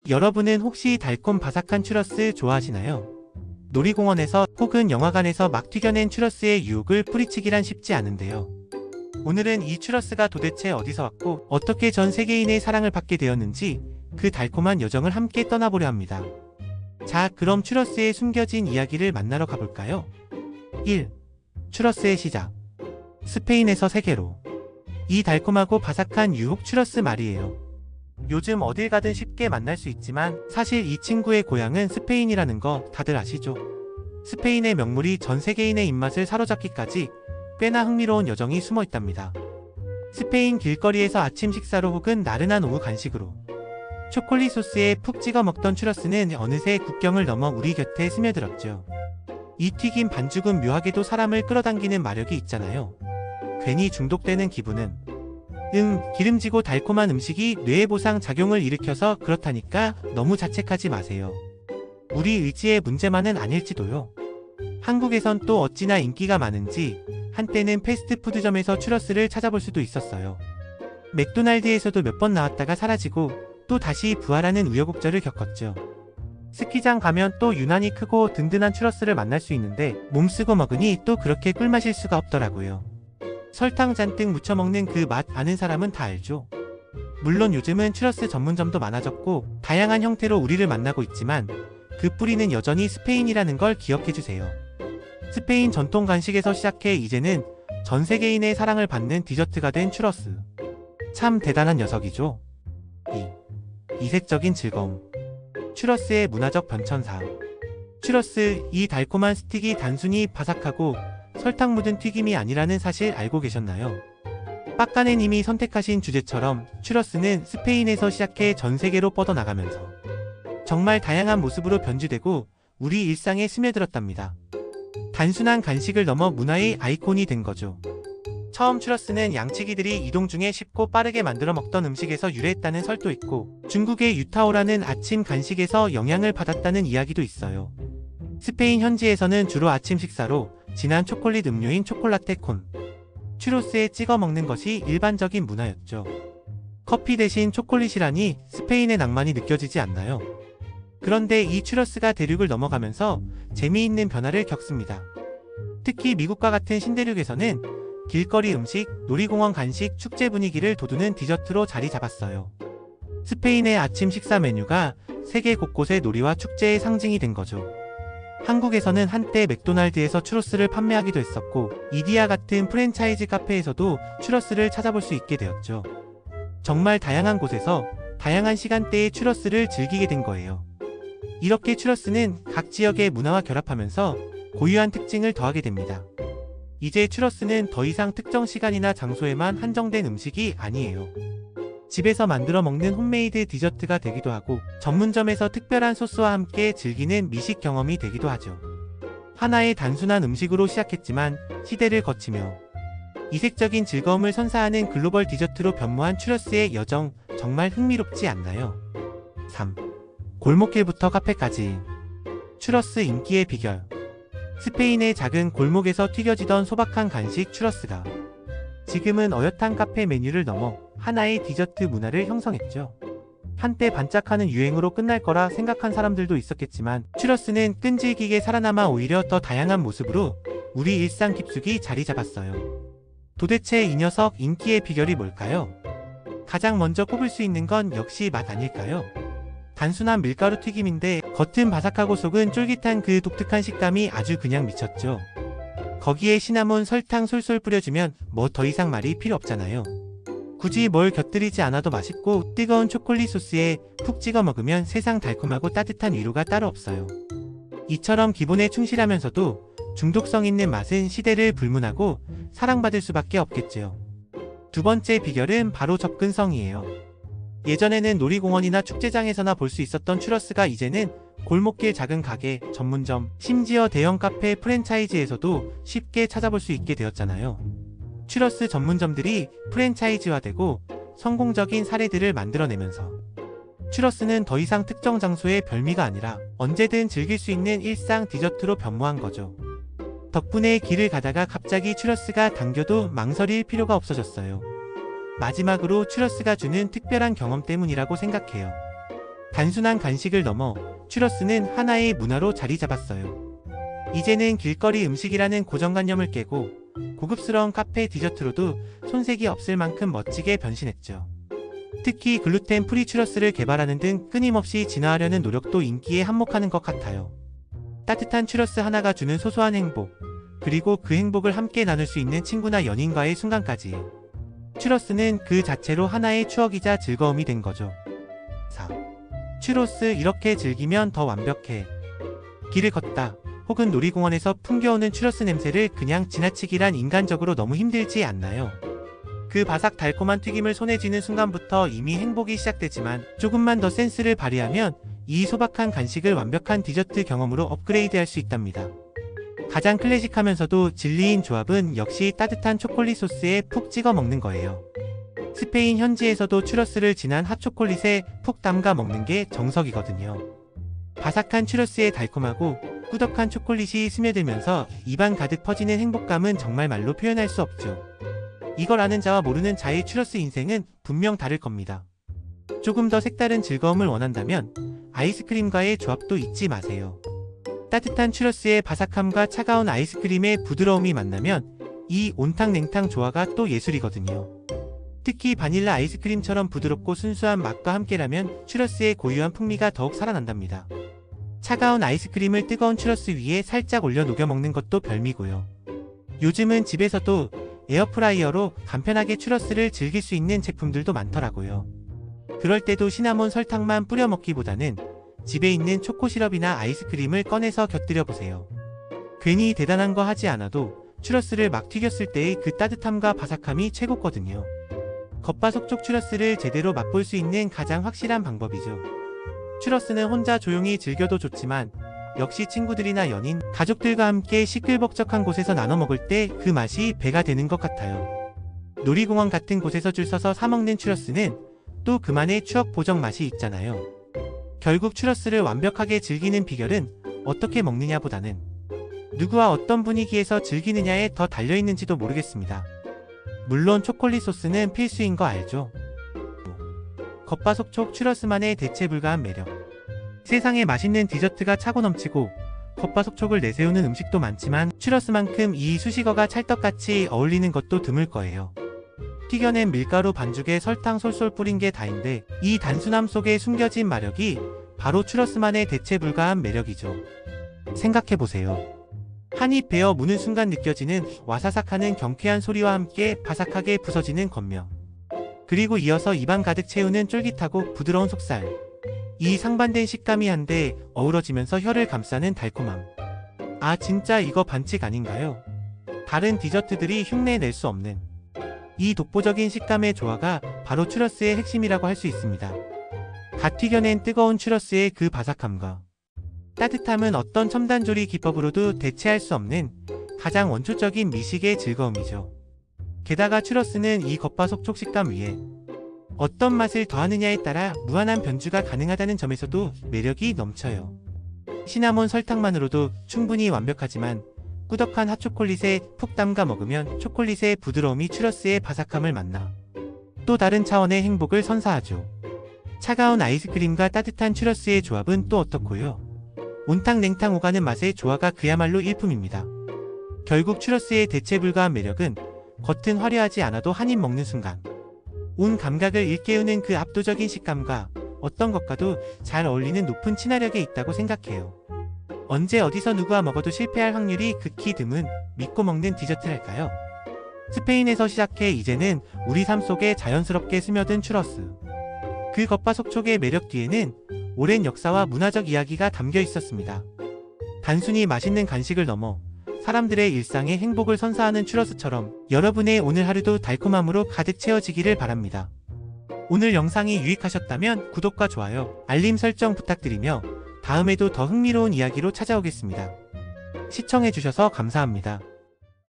여러분은 혹시 달콤 바삭한 추러스 좋아하시나요? 놀이공원에서 혹은 영화관에서 막 튀겨낸 추러스의 유혹을 뿌리치기란 쉽지 않은데요. 오늘은 이 추러스가 도대체 어디서 왔고 어떻게 전 세계인의 사랑을 받게 되었는지 그 달콤한 여정을 함께 떠나보려 합니다. 자, 그럼 추러스의 숨겨진 이야기를 만나러 가볼까요? 1. 추러스의 시작. 스페인에서 세계로. 이 달콤하고 바삭한 유혹 추러스 말이에요. 요즘 어딜 가든 쉽게 만날 수 있지만 사실 이 친구의 고향은 스페인이라는 거 다들 아시죠? 스페인의 명물이 전 세계인의 입맛을 사로잡기까지 꽤나 흥미로운 여정이 숨어 있답니다. 스페인 길거리에서 아침 식사로 혹은 나른한 오후 간식으로 초콜릿 소스에 푹 찍어 먹던 추러스는 어느새 국경을 넘어 우리 곁에 스며들었죠. 이 튀김 반죽은 묘하게도 사람을 끌어당기는 마력이 있잖아요. 괜히 중독되는 기분은 기름지고 달콤한 음식이 뇌에 보상 작용을 일으켜서 그렇다니까 너무 자책하지 마세요. 우리 의지의 문제만은 아닐지도요. 한국에선 또 어찌나 인기가 많은지 한때는 패스트푸드점에서 추러스를 찾아볼 수도 있었어요. 맥도날드에서도 몇 번 나왔다가 사라지고 또 다시 부활하는 우여곡절을 겪었죠. 스키장 가면 또 유난히 크고 든든한 추러스를 만날 수 있는데 몸쓰고 먹으니 또 그렇게 꿀맛일 수가 없더라고요. 설탕 잔뜩 묻혀 먹는 그 맛 아는 사람은 다 알죠. 물론 요즘은 추러스 전문점도 많아졌고 다양한 형태로 우리를 만나고 있지만 그 뿌리는 여전히 스페인이라는 걸 기억해주세요. 스페인 전통 간식에서 시작해 이제는 전 세계인의 사랑을 받는 디저트가 된 추러스. 참 대단한 녀석이죠. 2. 이색적인 즐거움. 추러스의 문화적 변천사. 추러스, 이 달콤한 스틱이 단순히 바삭하고 설탕 묻은 튀김이 아니라는 사실 알고 계셨나요? 빡가네님이 선택하신 주제처럼 추러스는 스페인에서 시작해 전 세계로 뻗어나가면서 정말 다양한 모습으로 변주되고 우리 일상에 스며들었답니다. 단순한 간식을 넘어 문화의 아이콘이 된 거죠. 처음 추러스는 양치기들이 이동 중에 쉽고 빠르게 만들어 먹던 음식에서 유래했다는 설도 있고 중국의 유타오라는 아침 간식에서 영향을 받았다는 이야기도 있어요. 스페인 현지에서는 주로 아침 식사로 진한 초콜릿 음료인 초콜라테 콘, 추로스에 찍어 먹는 것이 일반적인 문화였죠. 커피 대신 초콜릿이라니 스페인의 낭만이 느껴지지 않나요? 그런데 이 추러스가 대륙을 넘어가면서 재미있는 변화를 겪습니다. 특히 미국과 같은 신대륙에서는 길거리 음식, 놀이공원 간식, 축제 분위기를 돋우는 디저트로 자리 잡았어요. 스페인의 아침 식사 메뉴가 세계 곳곳의 놀이와 축제의 상징이 된 거죠. 한국에서는 한때 맥도날드에서 추러스를 판매하기도 했었고 이디야 같은 프랜차이즈 카페에서도 추러스를 찾아볼 수 있게 되었죠. 정말 다양한 곳에서 다양한 시간대에 추러스를 즐기게 된 거예요. 이렇게 추러스는 각 지역의 문화와 결합하면서 고유한 특징을 더하게 됩니다. 이제 추러스는 더 이상 특정 시간이나 장소에만 한정된 음식이 아니에요. 집에서 만들어 먹는 홈메이드 디저트가 되기도 하고 전문점에서 특별한 소스와 함께 즐기는 미식 경험이 되기도 하죠. 하나의 단순한 음식으로 시작했지만 시대를 거치며 이색적인 즐거움을 선사하는 글로벌 디저트로 변모한 추러스의 여정 정말 흥미롭지 않나요? 3. 골목길부터 카페까지. 추러스 인기의 비결. 스페인의 작은 골목에서 튀겨지던 소박한 간식 추러스가 지금은 어엿한 카페 메뉴를 넘어 하나의 디저트 문화를 형성했죠. 한때 반짝하는 유행으로 끝날 거라 생각한 사람들도 있었겠지만 추러스는 끈질기게 살아남아 오히려 더 다양한 모습으로 우리 일상 깊숙이 자리 잡았어요. 도대체 이 녀석 인기의 비결이 뭘까요? 가장 먼저 꼽을 수 있는 건 역시 맛 아닐까요? 단순한 밀가루 튀김인데 겉은 바삭하고 속은 쫄깃한 그 독특한 식감이 아주 그냥 미쳤죠. 거기에 시나몬, 설탕 솔솔 뿌려주면 뭐 더 이상 말이 필요 없잖아요. 굳이 뭘 곁들이지 않아도 맛있고 뜨거운 초콜릿 소스에 푹 찍어 먹으면 세상 달콤하고 따뜻한 위로가 따로 없어요. 이처럼 기본에 충실하면서도 중독성 있는 맛은 시대를 불문하고 사랑받을 수밖에 없겠죠. 두 번째 비결은 바로 접근성이에요. 예전에는 놀이공원이나 축제장에서나 볼 수 있었던 추러스가 이제는 골목길 작은 가게, 전문점, 심지어 대형 카페 프랜차이즈에서도 쉽게 찾아볼 수 있게 되었잖아요. 추러스 전문점들이 프랜차이즈화되고 성공적인 사례들을 만들어내면서 추러스는 더 이상 특정 장소의 별미가 아니라 언제든 즐길 수 있는 일상 디저트로 변모한 거죠. 덕분에 길을 가다가 갑자기 추러스가 당겨도 망설일 필요가 없어졌어요. 마지막으로 추러스가 주는 특별한 경험 때문이라고 생각해요. 단순한 간식을 넘어 추러스는 하나의 문화로 자리 잡았어요. 이제는 길거리 음식이라는 고정관념을 깨고 고급스러운 카페 디저트로도 손색이 없을 만큼 멋지게 변신했죠. 특히 글루텐 프리 추러스를 개발하는 등 끊임없이 진화하려는 노력도 인기에 한몫하는 것 같아요. 따뜻한 추러스 하나가 주는 소소한 행복, 그리고 그 행복을 함께 나눌 수 있는 친구나 연인과의 순간까지. 추러스는 그 자체로 하나의 추억이자 즐거움이 된 거죠. 4. 추로스 이렇게 즐기면 더 완벽해. 길을 걷다 혹은 놀이공원에서 풍겨오는 추러스 냄새를 그냥 지나치기란 인간적으로 너무 힘들지 않나요? 그 바삭 달콤한 튀김을 손에 쥐는 순간부터 이미 행복이 시작되지만 조금만 더 센스를 발휘하면 이 소박한 간식을 완벽한 디저트 경험으로 업그레이드할 수 있답니다. 가장 클래식하면서도 진리인 조합은 역시 따뜻한 초콜릿 소스에 푹 찍어 먹는 거예요. 스페인 현지에서도 추러스를 진한 핫초콜릿에 푹 담가 먹는 게 정석이거든요. 바삭한 추러스의 달콤하고 꾸덕한 초콜릿이 스며들면서 입안 가득 퍼지는 행복감은 정말 말로 표현할 수 없죠. 이걸 아는 자와 모르는 자의 추러스 인생은 분명 다를 겁니다. 조금 더 색다른 즐거움을 원한다면 아이스크림과의 조합도 잊지 마세요. 따뜻한 추러스의 바삭함과 차가운 아이스크림의 부드러움이 만나면 이 온탕냉탕 조화가 또 예술이거든요. 특히 바닐라 아이스크림처럼 부드럽고 순수한 맛과 함께라면 추러스의 고유한 풍미가 더욱 살아난답니다. 차가운 아이스크림을 뜨거운 추러스 위에 살짝 올려 녹여 먹는 것도 별미고요. 요즘은 집에서도 에어프라이어로 간편하게 추러스를 즐길 수 있는 제품들도 많더라고요. 그럴 때도 시나몬 설탕만 뿌려 먹기보다는 집에 있는 초코 시럽이나 아이스크림을 꺼내서 곁들여 보세요. 괜히 대단한 거 하지 않아도 추러스를 막 튀겼을 때의 그 따뜻함과 바삭함이 최고거든요. 겉바속촉 추러스를 제대로 맛볼 수 있는 가장 확실한 방법이죠. 추러스는 혼자 조용히 즐겨도 좋지만 역시 친구들이나 연인, 가족들과 함께 시끌벅적한 곳에서 나눠 먹을 때 그 맛이 배가 되는 것 같아요. 놀이공원 같은 곳에서 줄 서서 사 먹는 추러스는 또 그만의 추억 보정 맛이 있잖아요. 결국 추러스를 완벽하게 즐기는 비결은 어떻게 먹느냐보다는 누구와 어떤 분위기에서 즐기느냐에 더 달려있는지도 모르겠습니다. 물론 초콜릿 소스는 필수인 거 알죠? 겉바속촉 추러스만의 대체 불가한 매력. 세상에 맛있는 디저트가 차고 넘치고 겉바속촉을 내세우는 음식도 많지만 추러스만큼 이 수식어가 찰떡같이 어울리는 것도 드물 거예요. 튀겨낸 밀가루 반죽에 설탕 솔솔 뿌린 게 다인데 이 단순함 속에 숨겨진 마력이 바로 추러스만의 대체 불가한 매력이죠. 생각해보세요. 한 입 베어 무는 순간 느껴지는 와사삭하는 경쾌한 소리와 함께 바삭하게 부서지는 겉면. 그리고 이어서 입안 가득 채우는 쫄깃하고 부드러운 속살. 이 상반된 식감이 한데 어우러지면서 혀를 감싸는 달콤함. 아 진짜 이거 반칙 아닌가요? 다른 디저트들이 흉내낼 수 없는 이 독보적인 식감의 조화가 바로 추러스의 핵심이라고 할 수 있습니다. 갓 튀겨낸 뜨거운 추러스의 그 바삭함과 따뜻함은 어떤 첨단조리 기법으로도 대체할 수 없는 가장 원초적인 미식의 즐거움이죠. 게다가 추러스는 이 겉바속촉 식감 위에 어떤 맛을 더하느냐에 따라 무한한 변주가 가능하다는 점에서도 매력이 넘쳐요. 시나몬 설탕만으로도 충분히 완벽하지만 꾸덕한 핫초콜릿에 푹 담가 먹으면 초콜릿의 부드러움이 추러스의 바삭함을 만나 또 다른 차원의 행복을 선사하죠. 차가운 아이스크림과 따뜻한 추러스의 조합은 또 어떻고요? 온탕냉탕 오가는 맛의 조화가 그야말로 일품입니다. 결국 추러스의 대체 불가한 매력은 겉은 화려하지 않아도 한 입 먹는 순간 온 감각을 일깨우는 그 압도적인 식감과 어떤 것과도 잘 어울리는 높은 친화력에 있다고 생각해요. 언제 어디서 누구와 먹어도 실패할 확률이 극히 드문 믿고 먹는 디저트랄까요? 스페인에서 시작해 이제는 우리 삶 속에 자연스럽게 스며든 추러스. 그 겉바속촉의 매력 뒤에는 오랜 역사와 문화적 이야기가 담겨 있었습니다. 단순히 맛있는 간식을 넘어 사람들의 일상에 행복을 선사하는 추러스처럼 여러분의 오늘 하루도 달콤함으로 가득 채워지기를 바랍니다. 오늘 영상이 유익하셨다면 구독과 좋아요, 알림 설정 부탁드리며 다음에도 더 흥미로운 이야기로 찾아오겠습니다. 시청해주셔서 감사합니다.